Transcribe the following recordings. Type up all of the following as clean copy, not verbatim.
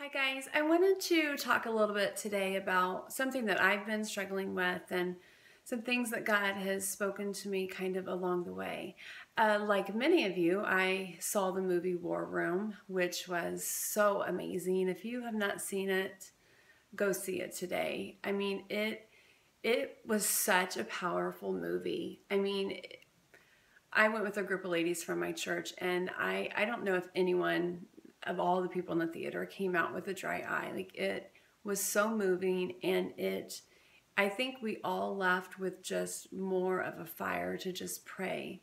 Hi guys, I wanted to talk a little bit today about something that I've been struggling with and some things that God has spoken to me kind of along the way. Like many of you, I saw the movie War Room, which was so amazing. If you have not seen it, go see it today. I mean, it was such a powerful movie. I went with a group of ladies from my church, and I don't know if anyone of all the people in the theater came out with a dry eye. Like, it was so moving, and I think we all left with just more of a fire to just pray.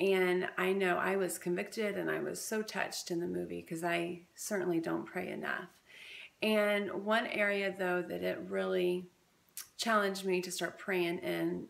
And I know I was convicted and I was so touched in the movie because I certainly don't pray enough. And one area though that it really challenged me to start praying in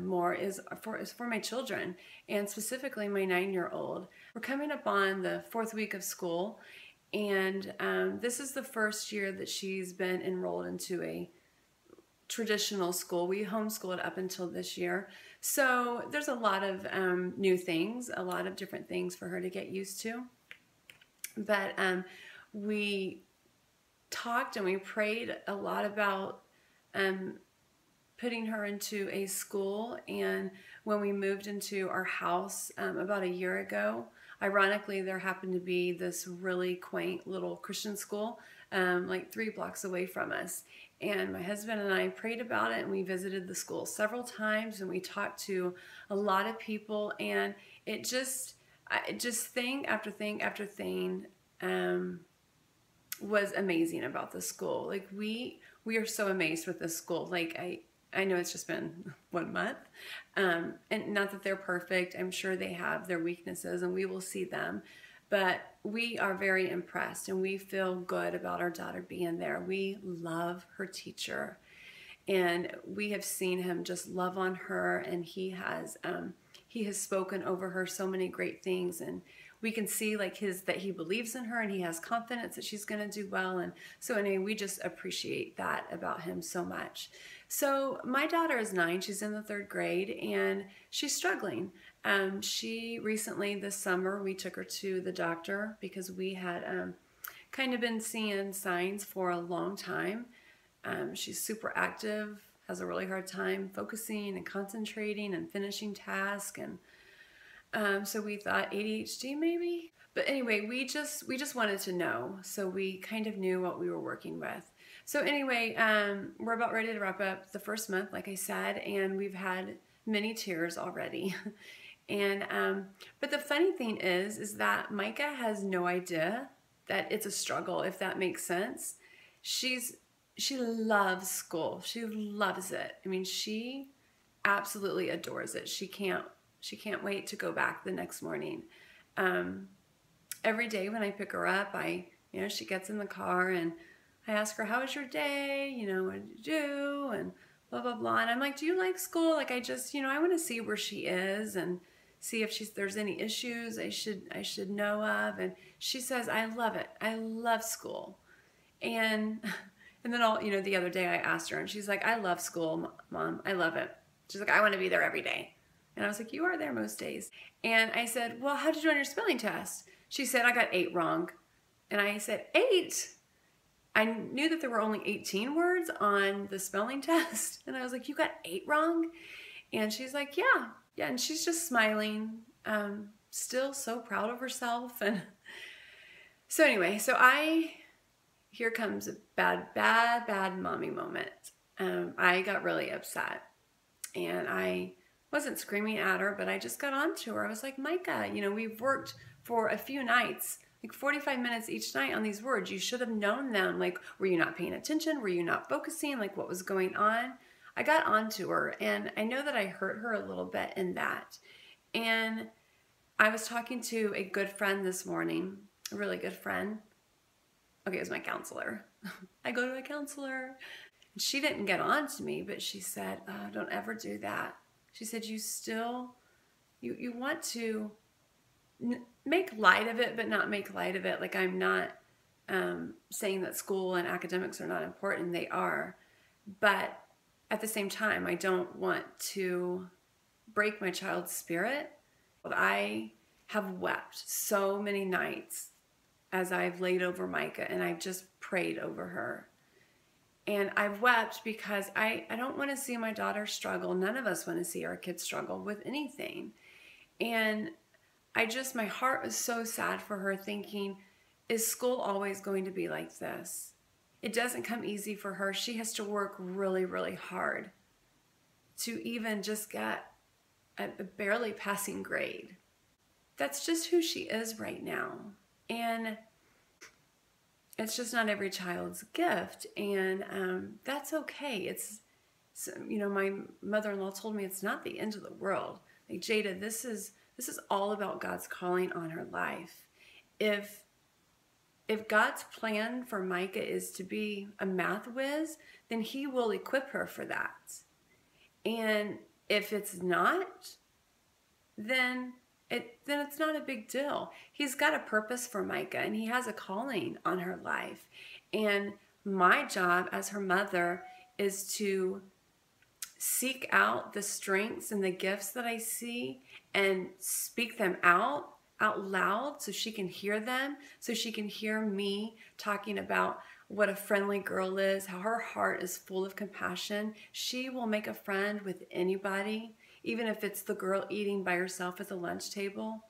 more is for my children, and specifically my 9-year-old. We're coming up on the 4th week of school, and this is the first year that she's been enrolled into a traditional school. We homeschooled up until this year, so there's a lot of new things, a lot of different things for her to get used to. But we talked and we prayed a lot about putting her into a school. And when we moved into our house about a year ago, ironically, there happened to be this really quaint little Christian school like 3 blocks away from us. And my husband and I prayed about it, and we visited the school several times, and we talked to a lot of people, and it just thing after thing after thing was amazing about the school. Like, we are so amazed with this school. Like, I know it's just been 1 month, and not that they're perfect. I'm sure they have their weaknesses, and we will see them. But we are very impressed, and we feel good about our daughter being there. We love her teacher, and we have seen him just love on her, and he has spoken over her so many great things, and we can see like that he believes in her, and he has confidence that she's going to do well. And so anyway, we just appreciate that about him so much. So my daughter is 9. She's in the 3rd grade, and she's struggling. She recently, this summer, we took her to the doctor because we had kind of been seeing signs for a long time. She's super active, has a really hard time focusing and concentrating and finishing tasks, and so we thought ADHD maybe. But anyway, we just wanted to know, so we kind of knew what we were working with. So anyway, we're about ready to wrap up the first month, like I said, and we've had many tears already. And but the funny thing is that Micah has no idea that it's a struggle, if that makes sense. She loves school. She loves it. I mean, she absolutely adores it. She can't wait to go back the next morning. Every day when I pick her up, she gets in the car and I ask her, how was your day? What did you do? And blah, blah, blah. And I'm like, do you like school? Like, I want to see where she is and see if there's any issues I should know of. And she says, I love it. I love school. And then the other day I asked her, and she's like, I love school, Mom. I love it. She's like, I want to be there every day. And I was like, you are there most days. And I said, well, how'd you do on your spelling test? She said, I got 8 wrong. And I said, 8? I knew that there were only 18 words on the spelling test. And I was like, you got 8 wrong? And she's like, yeah. Yeah, and she's just smiling, still so proud of herself. And so anyway, here comes a bad mommy moment. I got really upset, and I wasn't screaming at her, but I just got on to her. I was like, Micah, we've worked for a few nights, like 45 minutes each night on these words. You should have known them. Like, were you not paying attention? Were you not focusing? Like, what was going on? I got onto her, and I know that I hurt her a little bit in that. And I was talking to a good friend this morning, a really good friend. Okay, it was my counselor. I go to a counselor. And she didn't get on to me, but she said, oh, don't ever do that. She said, you want to make light of it, but not make light of it. Like, I'm not saying that school and academics are not important. They are. But at the same time, I don't want to break my child's spirit. I have wept so many nights as I've laid over Micah, and I've just prayed over her. And I wept because I don't want to see my daughter struggle. None of us want to see our kids struggle with anything. And my heart was so sad for her, thinking, is school always going to be like this? It doesn't come easy for her. She has to work really, really hard to even just get a barely passing grade. That's just who she is right now. And it's just not every child's gift. And that's okay. My mother-in-law told me it's not the end of the world. Like, Jada, this is all about God's calling on her life. If God's plan for Micah is to be a math whiz, then he will equip her for that. And if it's not, then it's not a big deal. He's got a purpose for Micah, and he has a calling on her life. And my job as her mother is to seek out the strengths and the gifts that I see and speak them out loud so she can hear them, so she can hear me talking about what a friendly girl is, how her heart is full of compassion. She will make a friend with anybody, even if it's the girl eating by herself at the lunch table.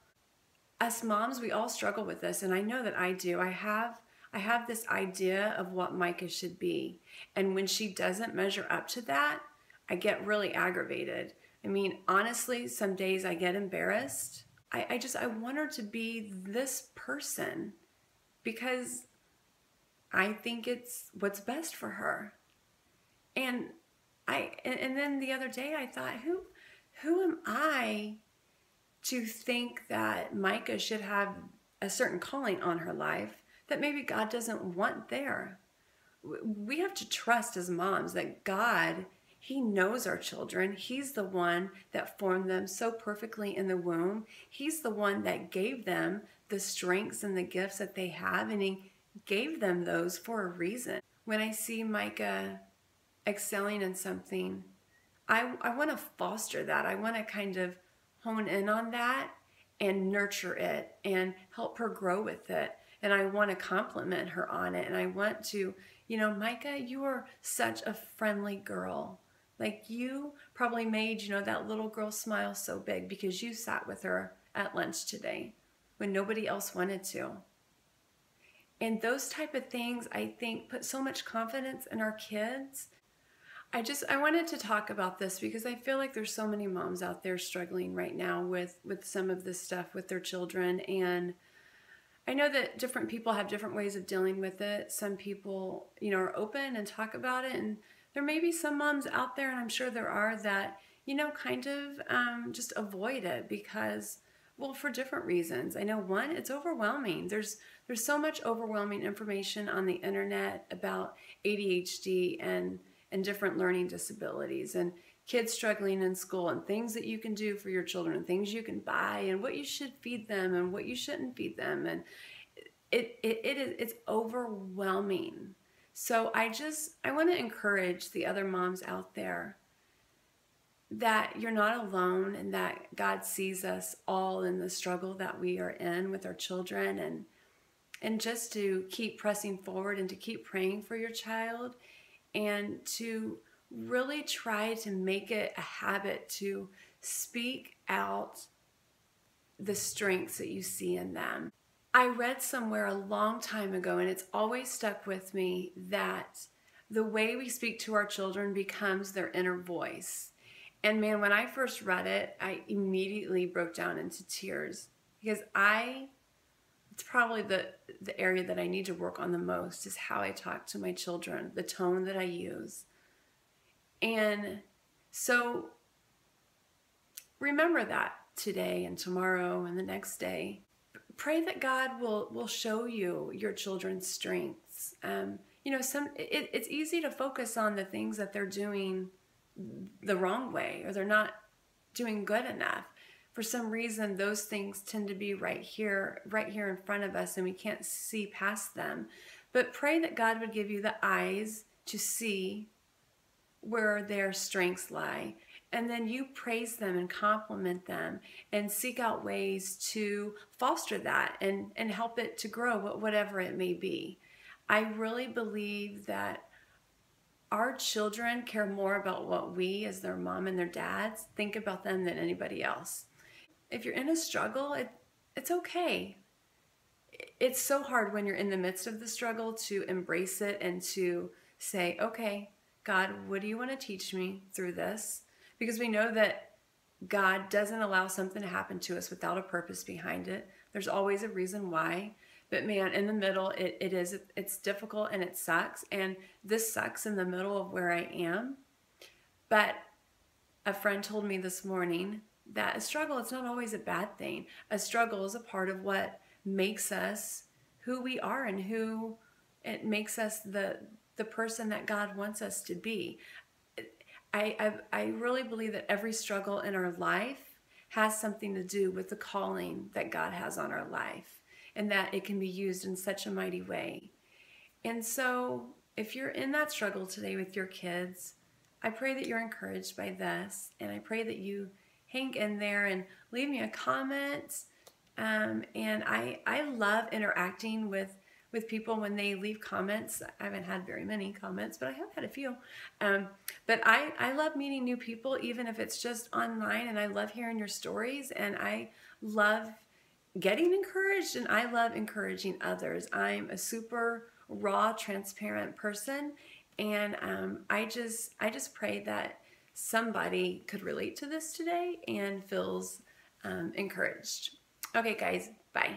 Us moms, we all struggle with this, and I know that I do. I have this idea of what Micah should be, and when she doesn't measure up to that, I get really aggravated. I mean, honestly, some days I get embarrassed. I want her to be this person because I think it's what's best for her. And then the other day I thought, who am I to think that Micah should have a certain calling on her life that maybe God doesn't want there? We have to trust as moms that God, he knows our children. He's the one that formed them so perfectly in the womb. He's the one that gave them the strengths and the gifts that they have, and he gave them those for a reason. When I see Micah excelling in something, I want to foster that. I want to kind of hone in on that and nurture it and help her grow with it. And I want to compliment her on it. And I want to, Micah, you are such a friendly girl. Like, you probably made, that little girl smile so big because you sat with her at lunch today when nobody else wanted to. And those type of things, I think, put so much confidence in our kids. I wanted to talk about this because I feel like there's so many moms out there struggling right now with some of this stuff with their children. And I know that different people have different ways of dealing with it. Some people, are open and talk about it. And there may be some moms out there, and I'm sure there are, that, kind of just avoid it because, well, for different reasons. I know, one, it's overwhelming. There's so much overwhelming information on the internet about ADHD and different learning disabilities and kids struggling in school and things that you can do for your children and things you can buy and what you should feed them and what you shouldn't feed them. And it's overwhelming. So I want to encourage the other moms out there that you're not alone and that God sees us all in the struggle that we are in with our children, and just to keep pressing forward and to keep praying for your child and to really try to make it a habit to speak out the strengths that you see in them. I read somewhere a long time ago, and it's always stuck with me, that the way we speak to our children becomes their inner voice. And man, when I first read it, I immediately broke down into tears because it's probably the area that I need to work on the most is how I talk to my children, the tone that I use. And so remember that today and tomorrow and the next day. Pray that God will show you your children's strengths. It's easy to focus on the things that they're doing the wrong way or they're not doing good enough. For some reason, those things tend to be right here in front of us, and we can't see past them. But pray that God would give you the eyes to see where their strengths lie. And then you praise them and compliment them and seek out ways to foster that and help it to grow, whatever it may be. I really believe that our children care more about what we, as their mom and their dads, think about them than anybody else. If you're in a struggle, it's okay. It's so hard when you're in the midst of the struggle to embrace it and to say, okay, God, what do you want to teach me through this? Because we know that God doesn't allow something to happen to us without a purpose behind it. There's always a reason why. But man, in the middle, it's difficult and it sucks. And this sucks in the middle of where I am. But a friend told me this morning that a struggle, it's not always a bad thing. A struggle is a part of what makes us who we are and who it makes us the person that God wants us to be. I really believe that every struggle in our life has something to do with the calling that God has on our life, and that it can be used in such a mighty way. And so if you're in that struggle today with your kids, I pray that you're encouraged by this, and I pray that you hang in there and leave me a comment. And I love interacting with people when they leave comments. I haven't had very many comments, but I have had a few. But I love meeting new people, even if it's just online, and I love hearing your stories, and I love getting encouraged, and I love encouraging others. I'm a super raw, transparent person, and I just pray that somebody could relate to this today and feels encouraged. Okay, guys, bye.